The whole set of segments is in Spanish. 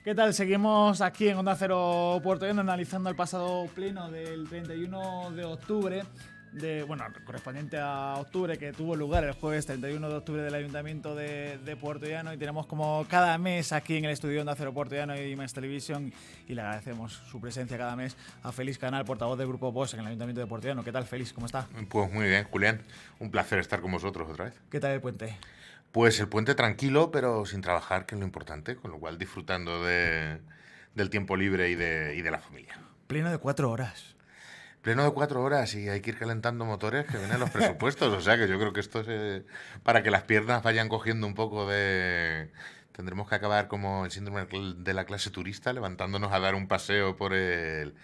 ¿Qué tal? Seguimos aquí en Onda Cero Puerto Llano analizando el pasado pleno del 31 de octubre, correspondiente a octubre, que tuvo lugar el jueves 31 de octubre del Ayuntamiento de Puerto Llano, y tenemos como cada mes aquí en el estudio de Onda Cero Puerto Llano y Más Televisión, y le agradecemos su presencia cada mes a Félix Canal, portavoz del Grupo Vox en el Ayuntamiento de Puerto Llano. ¿Qué tal, Félix? ¿Cómo está? Pues muy bien, Julián. Un placer estar con vosotros otra vez. ¿Qué tal el puente? Pues el puente tranquilo, pero sin trabajar, que es lo importante, con lo cual disfrutando del tiempo libre y de la familia. Pleno de 4 horas. Pleno de 4 horas y hay que ir calentando motores que vienen los presupuestos. O sea que yo creo que esto es para que las piernas vayan cogiendo un poco de... Tendremos que acabar como el síndrome de la clase turista, levantándonos a dar un paseo por el...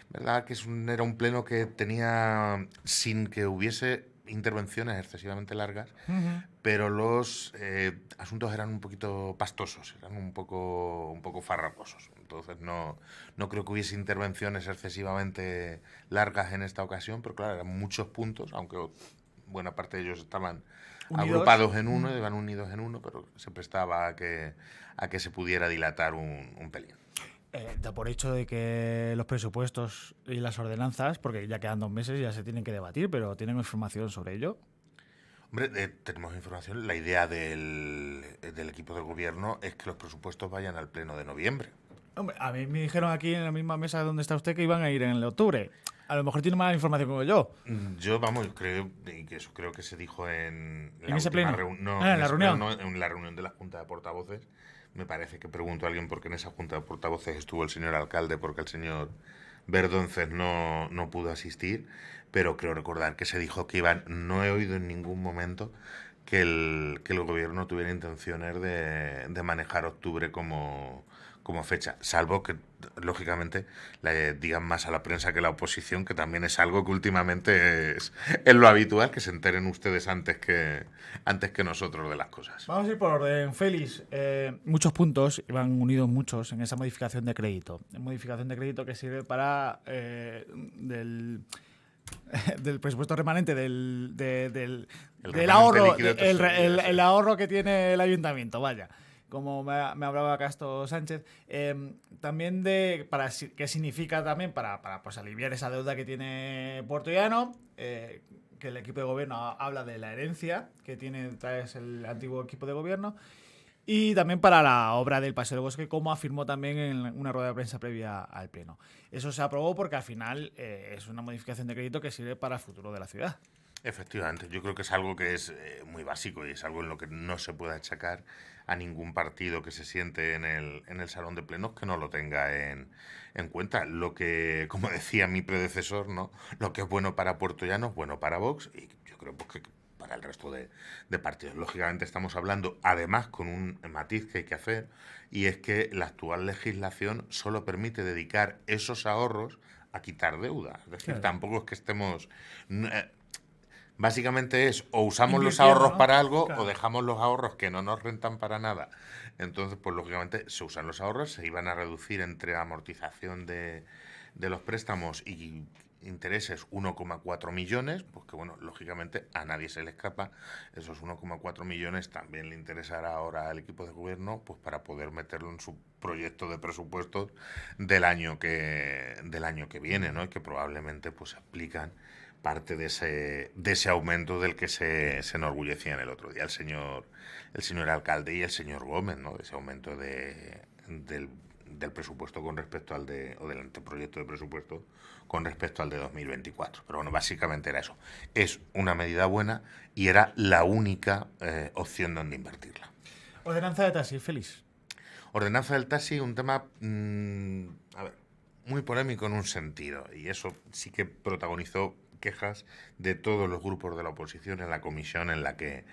¿Verdad? Que era un pleno que tenía, sin que hubiese intervenciones excesivamente largas, pero los asuntos eran un poquito pastosos, eran un poco farragosos. Entonces no creo que hubiese intervenciones excesivamente largas en esta ocasión, pero claro, eran muchos puntos, aunque buena parte de ellos estaban agrupados en uno, iban unidos en uno, pero se prestaba a que se pudiera dilatar un pelín. Da por hecho de que los presupuestos y las ordenanzas, porque ya quedan 2 meses, ya se tienen que debatir, pero ¿tienen información sobre ello? Hombre, tenemos información. La idea del equipo de gobierno es que los presupuestos vayan al pleno de noviembre. Hombre, a mí me dijeron aquí en la misma mesa donde está usted que iban a ir en el de octubre. A lo mejor tiene más información que yo. Yo, creo que eso creo que se dijo en la ese última pleno. No, En la reunión. En la reunión de la Junta de Portavoces. Me parece que preguntó a alguien por qué en esa Junta de Portavoces estuvo el señor alcalde, porque el señor Verdonces no pudo asistir, pero creo recordar que se dijo que iban... No he oído en ningún momento que el gobierno tuviera intenciones de manejar octubre como fecha, salvo que, lógicamente, le digan más a la prensa que a la oposición, que también es algo que últimamente es lo habitual, que se enteren ustedes antes que nosotros de las cosas. Vamos a ir por orden, Félix. Muchos puntos, van unidos muchos en esa modificación de crédito. Modificación de crédito que sirve para del presupuesto remanente del ahorro, el ahorro que tiene el ayuntamiento, vaya. Como me hablaba Castro Sánchez, también qué significa también para pues, aliviar esa deuda que tiene Puerto Llano, que el equipo de gobierno habla de la herencia que tiene tras el antiguo equipo de gobierno, y también para la obra del Paseo del Bosque, como afirmó también en una rueda de prensa previa al pleno. Eso se aprobó porque al final es una modificación de crédito que sirve para el futuro de la ciudad. Efectivamente, yo creo que es algo que es muy básico y es algo en lo que no se puede achacar a ningún partido que se siente en el salón de plenos que no lo tenga en cuenta. Lo que, como decía mi predecesor, ¿no? Lo que es bueno para Puerto Llano es bueno para Vox, y yo creo que para el resto de partidos. Lógicamente estamos hablando, además, con un matiz que hay que hacer, y es que la actual legislación solo permite dedicar esos ahorros a quitar deuda. Es decir, claro, tampoco es que estemos... Básicamente es o usamos los ahorros, ¿no?, para algo, claro, o dejamos los ahorros que no nos rentan para nada. Entonces, pues lógicamente se usan los ahorros, se iban a reducir entre amortización de los préstamos y intereses 1,4 millones, pues que bueno, lógicamente a nadie se le escapa. Esos 1,4 millones también le interesará ahora al equipo de gobierno, pues para poder meterlo en su proyecto de presupuestos del año que viene, ¿no? Y que probablemente pues aplican parte de ese aumento del que se enorgullecían el otro día el señor alcalde y el señor Gómez, ¿no? De ese aumento del presupuesto con respecto al o del anteproyecto de presupuesto con respecto al de 2024. Pero bueno, básicamente era eso. Es una medida buena y era la única opción donde invertirla. Ordenanza de taxi, Félix. Ordenanza del taxi, un tema, muy polémico en un sentido, y eso sí que protagonizó quejas de todos los grupos de la oposición en la comisión en la que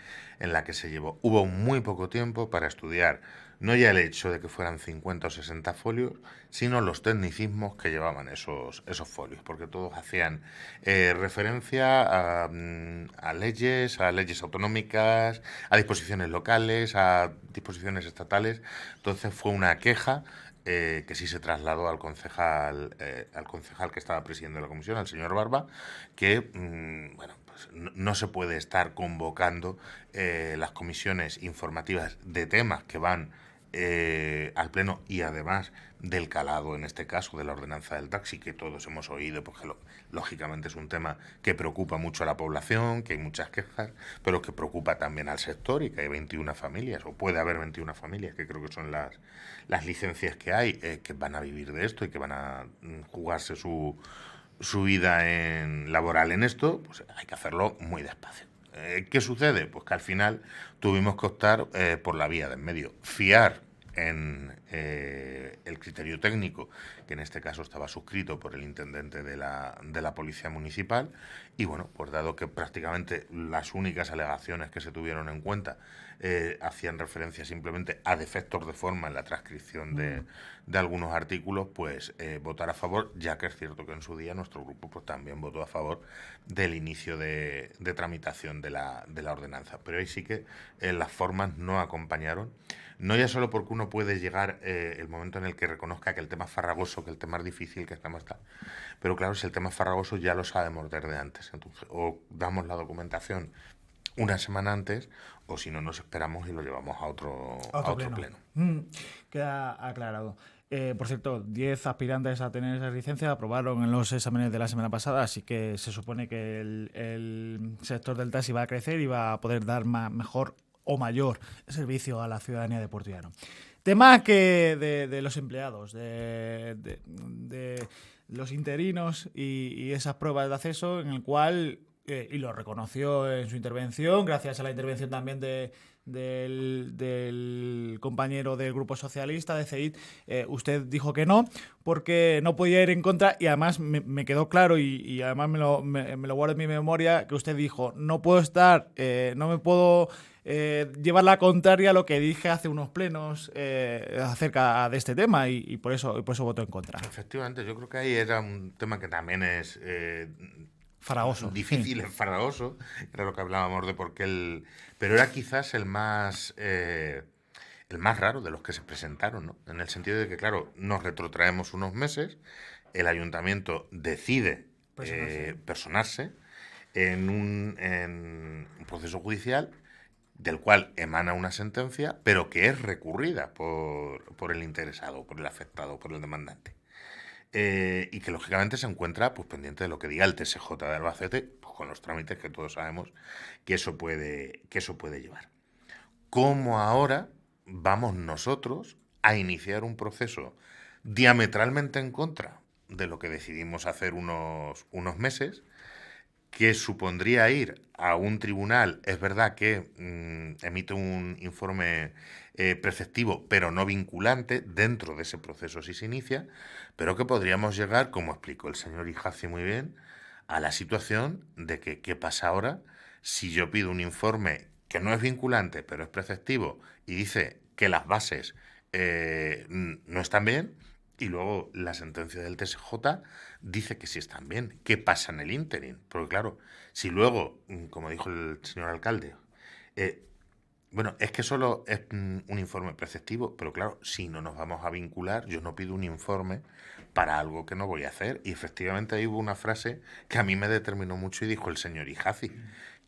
se llevó. Hubo muy poco tiempo para estudiar no ya el hecho de que fueran 50 o 60 folios, sino los tecnicismos que llevaban esos folios, porque todos hacían referencia a leyes autonómicas, a disposiciones locales, a disposiciones estatales. Entonces fue una queja que sí se trasladó al concejal que estaba presidiendo la comisión, al señor Barba, que pues no se puede estar convocando las comisiones informativas de temas que van al Pleno, y además del calado, en este caso, de la ordenanza del taxi, que todos hemos oído, porque lógicamente es un tema que preocupa mucho a la población, que hay muchas quejas, pero que preocupa también al sector y que hay 21 familias, o puede haber 21 familias, que creo que son las licencias que hay, que van a vivir de esto y que van a jugarse su vida laboral en esto, pues hay que hacerlo muy despacio. ¿Qué sucede? Pues que al final tuvimos que optar por la vía del medio. Fiar en el criterio técnico, que en este caso estaba suscrito por el intendente de la Policía Municipal, y bueno, pues dado que prácticamente las únicas alegaciones que se tuvieron en cuenta hacían referencia simplemente a defectos de forma en la transcripción de algunos artículos, pues votar a favor, ya que es cierto que en su día nuestro grupo pues también votó a favor del inicio de tramitación de la ordenanza. Pero ahí sí que las formas no acompañaron, no ya solo porque uno puede llegar el momento en el que reconozca que el tema es farragoso, que el tema es difícil, que el tema está... Pero claro, si el tema es farragoso ya lo sabemos desde antes. Entonces, o damos la documentación una semana antes, o si no, nos esperamos y lo llevamos a otro pleno. Queda aclarado. Por cierto, 10 aspirantes a tener esa licencia aprobaron en los exámenes de la semana pasada, así que se supone que el sector del taxi va a crecer y va a poder dar mejor o mayor servicio a la ciudadanía de Puerto Llano. Tema que de los empleados, de los interinos y esas pruebas de acceso, en el cual, y lo reconoció en su intervención, gracias a la intervención también del compañero del Grupo Socialista, de CEID, usted dijo que no, porque no podía ir en contra, y además me quedó claro, y además me lo guardo en mi memoria, que usted dijo, no me puedo llevar la contraria a lo que dije hace unos plenos acerca de este tema, y por eso voto en contra. Efectivamente, yo creo que ahí era un tema que también es... farragoso. Difícil, sí. Farragoso, era lo que hablábamos de por qué pero era quizás el más raro de los que se presentaron, ¿no? En el sentido de que, claro, nos retrotraemos unos meses, el ayuntamiento decide personarse en un proceso judicial del cual emana una sentencia, pero que es recurrida por el interesado, por el afectado, por el demandante. Y que lógicamente se encuentra pues pendiente de lo que diga el TSJ de Albacete, pues, con los trámites que todos sabemos que eso puede llevar. ¿Cómo ahora vamos nosotros a iniciar un proceso diametralmente en contra de lo que decidimos hacer unos meses, que supondría ir a un tribunal? Es verdad que emite un informe preceptivo, pero no vinculante dentro de ese proceso si se inicia, pero que podríamos llegar, como explicó el señor Ijazi muy bien, a la situación de que ¿qué pasa ahora si yo pido un informe que no es vinculante, pero es preceptivo, y dice que las bases no están bien, y luego la sentencia del TSJ dice que sí están bien? ¿Qué pasa en el ínterin? Porque claro, si luego, como dijo el señor alcalde, bueno, es que solo es un informe preceptivo, pero claro, si no nos vamos a vincular, yo no pido un informe para algo que no voy a hacer. Y efectivamente ahí hubo una frase que a mí me determinó mucho, y dijo el señor Ijazi,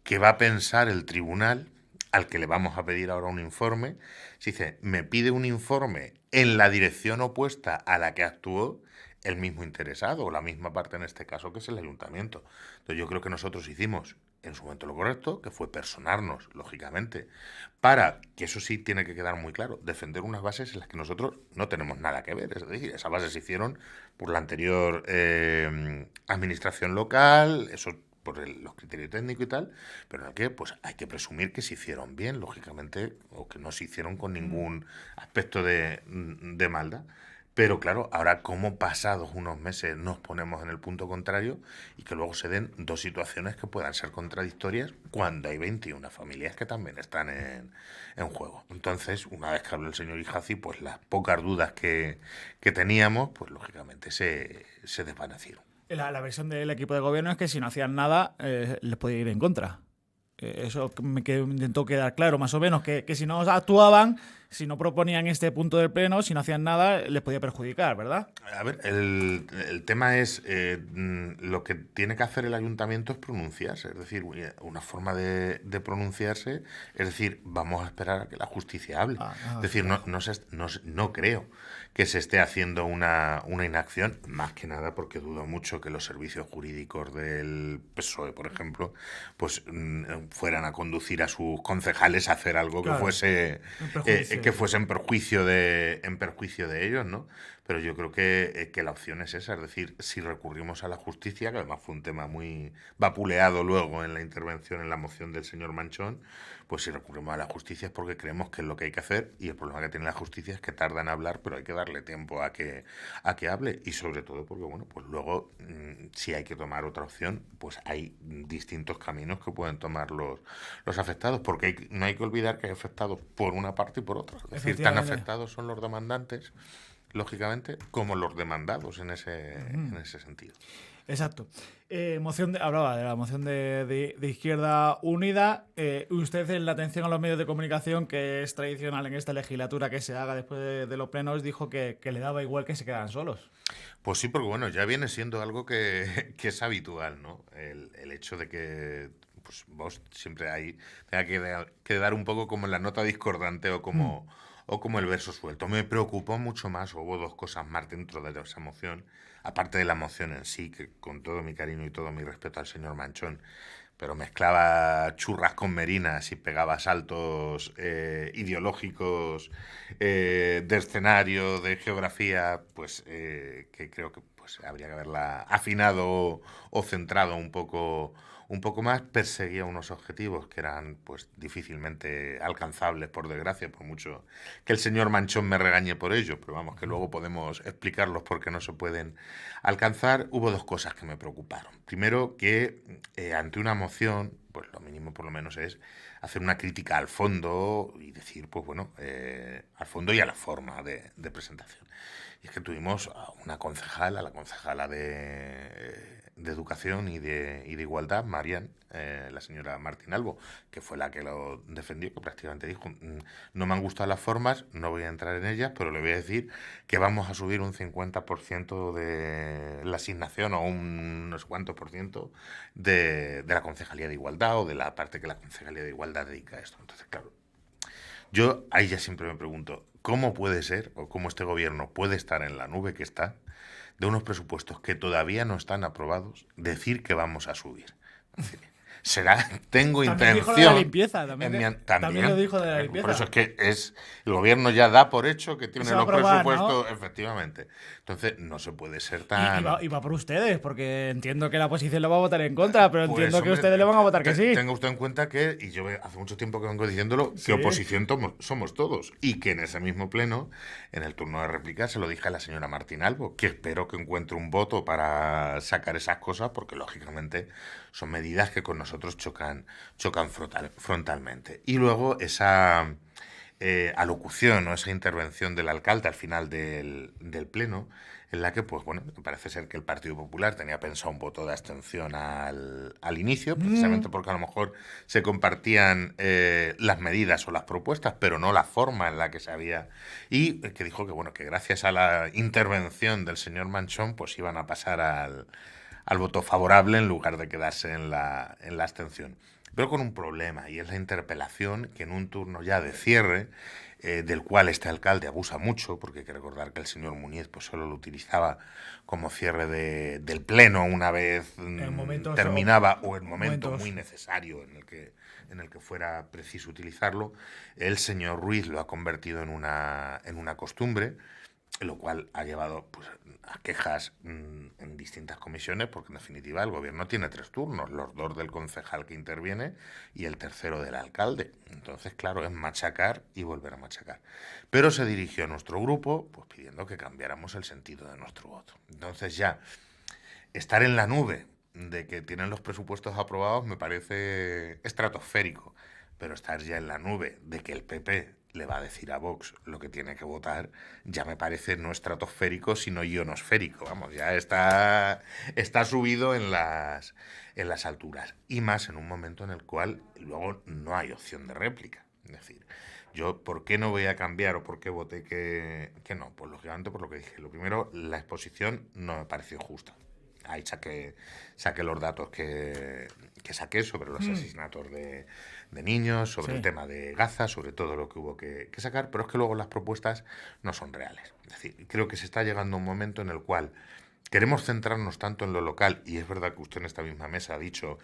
que va a pensar el tribunal al que le vamos a pedir ahora un informe. Si dice, me pide un informe en la dirección opuesta a la que actuó el mismo interesado, o la misma parte en este caso, que es el ayuntamiento. Entonces yo creo que nosotros hicimos en su momento lo correcto, que fue personarnos, lógicamente, para, que eso sí tiene que quedar muy claro, defender unas bases en las que nosotros no tenemos nada que ver. Es decir, esas bases se hicieron por la anterior administración local, eso por los criterios técnicos y tal, pero en el que pues hay que presumir que se hicieron bien, lógicamente, o que no se hicieron con ningún aspecto de maldad. Pero claro, ahora como pasados unos meses nos ponemos en el punto contrario, y que luego se den dos situaciones que puedan ser contradictorias cuando hay 21 familias que también están en juego. Entonces, una vez que habló el señor Ijazi, pues las pocas dudas que teníamos, pues lógicamente se desvanecieron. La versión del equipo de gobierno es que si no hacían nada, les podía ir en contra. Eso me intentó quedar claro, más o menos, que si no actuaban, si no proponían este punto del pleno, si no hacían nada, les podía perjudicar, ¿verdad? A ver, el tema es, lo que tiene que hacer el ayuntamiento es pronunciarse, es decir, una forma de pronunciarse, es decir, vamos a esperar a que la justicia hable. Es decir, claro. no creo que se esté haciendo una inacción, más que nada porque dudo mucho que los servicios jurídicos del PSOE, por ejemplo, pues fueran a conducir a sus concejales a hacer algo Claro, que fuese en perjuicio de ellos, ¿no? Pero yo creo que la opción es esa, es decir, si recurrimos a la justicia, que además fue un tema muy vapuleado luego en la intervención, en la moción del señor Manchón, pues si recurrimos a la justicia es porque creemos que es lo que hay que hacer, y el problema que tiene la justicia es que tarda en hablar, pero hay que darle tiempo a que hable, y sobre todo porque, bueno, pues luego si hay que tomar otra opción, pues hay distintos caminos que pueden tomar los afectados, porque no hay que olvidar que hay afectados por una parte y por otra, es decir, tan afectados son los demandantes, lógicamente, como los demandados en ese sentido. Exacto. Hablaba de la moción de Izquierda Unida. Usted, en la atención a los medios de comunicación, que es tradicional en esta legislatura que se haga después de los plenos, dijo que le daba igual que se quedaran solos. Pues sí, porque bueno, ya viene siendo algo que es habitual, ¿no? El hecho de que pues vos siempre ahí tenga que dar un poco como en la nota discordante o como el verso suelto. Me preocupó mucho más, hubo dos cosas más dentro de esa moción, aparte de la moción en sí, que con todo mi cariño y todo mi respeto al señor Manchón, pero mezclaba churras con merinas y pegaba saltos ideológicos de escenario, de geografía, pues que creo que pues habría que haberla afinado o centrado un poco más. Perseguía unos objetivos que eran pues difícilmente alcanzables, por desgracia, por mucho que el señor Manchón me regañe por ello, pero vamos, que luego podemos explicarlos porque no se pueden alcanzar. Hubo dos cosas que me preocuparon. Primero, que ante una moción, pues lo mínimo por lo menos es hacer una crítica al fondo y decir, pues bueno, al fondo y a la forma de presentación. Y es que tuvimos a una concejala, la concejala de Educación y de Igualdad, Marian, la señora Martín Albo, que fue la que lo defendió, que prácticamente dijo, no me han gustado las formas, no voy a entrar en ellas, pero le voy a decir que vamos a subir un 50% de la asignación o un no sé cuánto por ciento de la Concejalía de Igualdad o de la parte que la Concejalía de Igualdad dedica a esto. Entonces, claro, yo ahí ya siempre me pregunto, ¿cómo puede ser o cómo este gobierno puede estar en la nube que está de unos presupuestos que todavía no están aprobados, decir que vamos a subir? Tengo también intención. Dijo lo de la limpieza, también lo dijo de la limpieza. Por eso es que el gobierno ya da por hecho que tiene los presupuestos, ¿no? Efectivamente. Entonces no se puede ser tan. Y va por ustedes, porque entiendo que la oposición lo va a votar en contra, pero pues, entiendo que ustedes le van a votar que sí. Tenga usted en cuenta que, y yo hace mucho tiempo que vengo diciéndolo, que oposición somos todos. Y que en ese mismo pleno, en el turno de réplica, se lo dije a la señora Martín Albo, que espero que encuentre un voto para sacar esas cosas, porque lógicamente son medidas que con nosotros chocan frontalmente. Y luego esa alocución o esa intervención del alcalde al final del pleno, en la que, pues bueno, parece ser que el Partido Popular tenía pensado un voto de abstención al inicio, precisamente porque a lo mejor se compartían las medidas o las propuestas, pero no la forma en la que se había. Y que dijo que, bueno, que gracias a la intervención del señor Manchón, pues iban a pasar al voto favorable en lugar de quedarse en la abstención. Pero con un problema, y es la interpelación, que en un turno ya de cierre, del cual este alcalde abusa mucho, porque hay que recordar que el señor Muñiz pues solo lo utilizaba como cierre del pleno una vez terminaba, o en momentos muy necesario en el que fuera preciso utilizarlo. El señor Ruiz lo ha convertido en una costumbre, lo cual ha llevado pues, a quejas en distintas comisiones, porque en definitiva el gobierno tiene 3 turnos, los 2 del concejal que interviene y el tercero del alcalde. Entonces, claro, es machacar y volver a machacar. Pero se dirigió a nuestro grupo pues pidiendo que cambiáramos el sentido de nuestro voto. Entonces ya, estar en la nube de que tienen los presupuestos aprobados me parece estratosférico, pero estar ya en la nube de que el PP le va a decir a Vox lo que tiene que votar, ya me parece no estratosférico, sino ionosférico. Vamos, ya está subido en las alturas. Y más en un momento en el cual luego no hay opción de réplica. Es decir, yo, ¿por qué no voy a cambiar o por qué voté que no? Pues lógicamente por lo que dije. Lo primero, la exposición no me pareció justa. Ahí saqué los datos que saqué sobre los asesinatos de niños, sobre el tema de Gaza, sobre todo lo que hubo que sacar, pero es que luego las propuestas no son reales. Es decir, creo que se está llegando a un momento en el cual queremos centrarnos tanto en lo local, y es verdad que usted en esta misma mesa ha dicho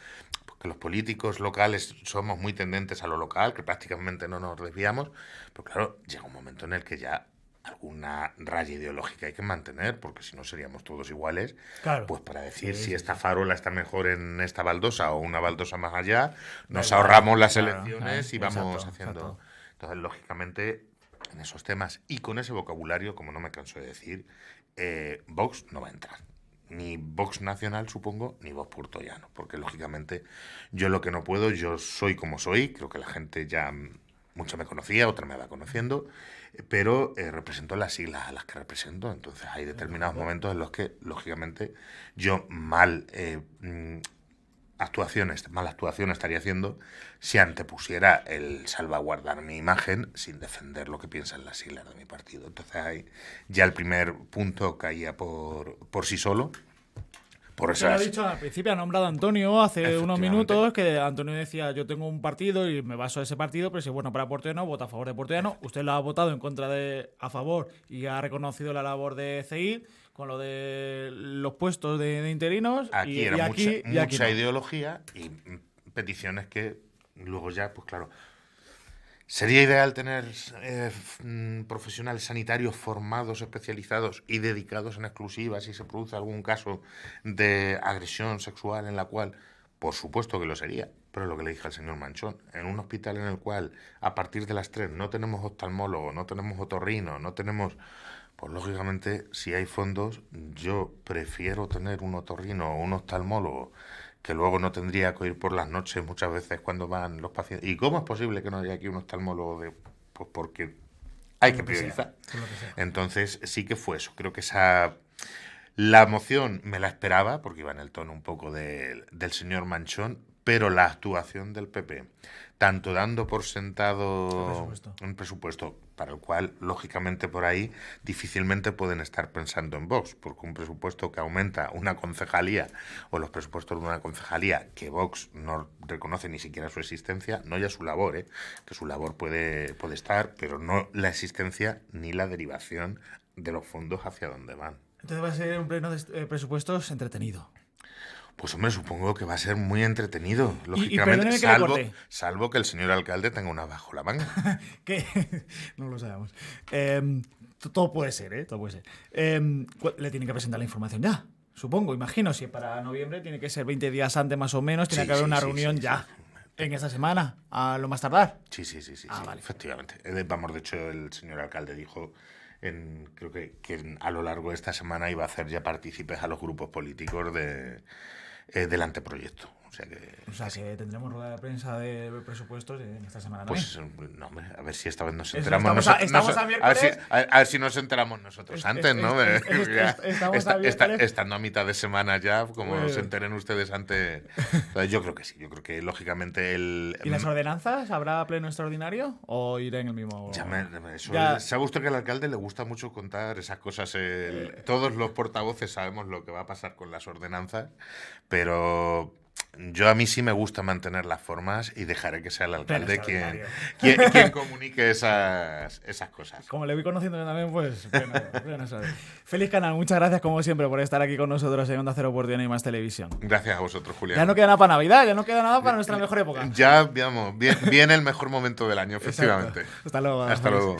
que los políticos locales somos muy tendentes a lo local, que prácticamente no nos desviamos, pero claro, llega un momento en el que ya alguna raya ideológica hay que mantener, porque si no seríamos todos iguales, claro. Pues para decir si esta farola está mejor en esta baldosa o una baldosa más allá, nos ahorramos las elecciones y vamos haciendo... Entonces, lógicamente, en esos temas y con ese vocabulario, como no me canso de decir, Vox no va a entrar. Ni Vox Nacional, supongo, ni Vox Puertollano, porque lógicamente yo lo que no puedo, yo soy como soy, creo que la gente ya mucha me conocía, otra me va conociendo, pero represento las siglas a las que represento, entonces hay determinados momentos en los que, lógicamente, yo mala actuación estaría haciendo si antepusiera el salvaguardar mi imagen sin defender lo que piensan las siglas de mi partido. Entonces ahí ya el primer punto caía por sí solo. Por eso lo ha dicho al principio, ha nombrado a Antonio hace unos minutos, que Antonio decía, yo tengo un partido y me baso en ese partido, pero si es bueno para Puertollano, vota a favor de Puertollano. Usted lo ha votado en contra a favor y ha reconocido la labor de CEID con lo de los puestos de interinos. Aquí era mucha ideología y peticiones que luego ya, pues claro... ¿Sería ideal tener profesionales sanitarios formados, especializados y dedicados en exclusiva si se produce algún caso de agresión sexual en la cual, por supuesto que lo sería, pero lo que le dije al señor Manchón, en un hospital en el cual a partir de las 3 no tenemos oftalmólogo, no tenemos otorrino, no tenemos... Pues lógicamente, si hay fondos, yo prefiero tener un otorrino o un oftalmólogo que luego no tendría que ir por las noches muchas veces cuando van los pacientes. ¿Y cómo es posible que no haya aquí un oftalmólogo? Pues porque hay que priorizar. Entonces sí que fue eso. Creo que la moción me la esperaba, porque iba en el tono un poco del señor Manchón, pero la actuación del PP, tanto dando por sentado un presupuesto para el cual, lógicamente, por ahí difícilmente pueden estar pensando en Vox, porque un presupuesto que aumenta una concejalía o los presupuestos de una concejalía que Vox no reconoce ni siquiera su existencia, no ya su labor, que su labor puede estar, pero no la existencia ni la derivación de los fondos hacia dónde van. Entonces va a ser un pleno de presupuestos entretenido. Pues hombre, supongo que va a ser muy entretenido, lógicamente, salvo que el señor alcalde tenga una bajo la manga. ¿Qué? No lo sabemos. Todo puede ser, todo puede ser. Le tienen que presentar la información ya, supongo, imagino. Si para noviembre tiene que ser 20 días antes más o menos, tiene que haber una reunión ya. ¿En esta semana? ¿A lo más tardar? Sí, vale. Efectivamente. Vamos, de hecho, el señor alcalde dijo... creo que a lo largo de esta semana iba a hacer ya partícipes a los grupos políticos del anteproyecto. O sea que tendremos rueda de prensa de presupuestos en esta semana. Pues no, hombre, a ver si esta vez nos enteramos nosotros. A ver si nos enteramos nosotros antes, ¿no? Estando a mitad de semana ya, como nos enteren ustedes antes. Yo creo que sí, yo creo que lógicamente ¿Y las ordenanzas? ¿Habrá pleno extraordinario o irá en el mismo? Se ha visto que al alcalde le gusta mucho contar esas cosas. Todos los portavoces sabemos lo que va a pasar con las ordenanzas, pero a mí sí me gusta mantener las formas y dejaré que sea el alcalde quien comunique esas cosas. Como le voy conociendo también, pues feliz canal, muchas gracias como siempre por estar aquí con nosotros en Onda Cero Puertollano y Más Televisión. Gracias a vosotros, Julián. Ya no queda nada para Navidad, ya no queda nada para nuestra mejor época. Ya, veamos, viene el mejor momento del año, efectivamente. Hasta luego. Hasta luego.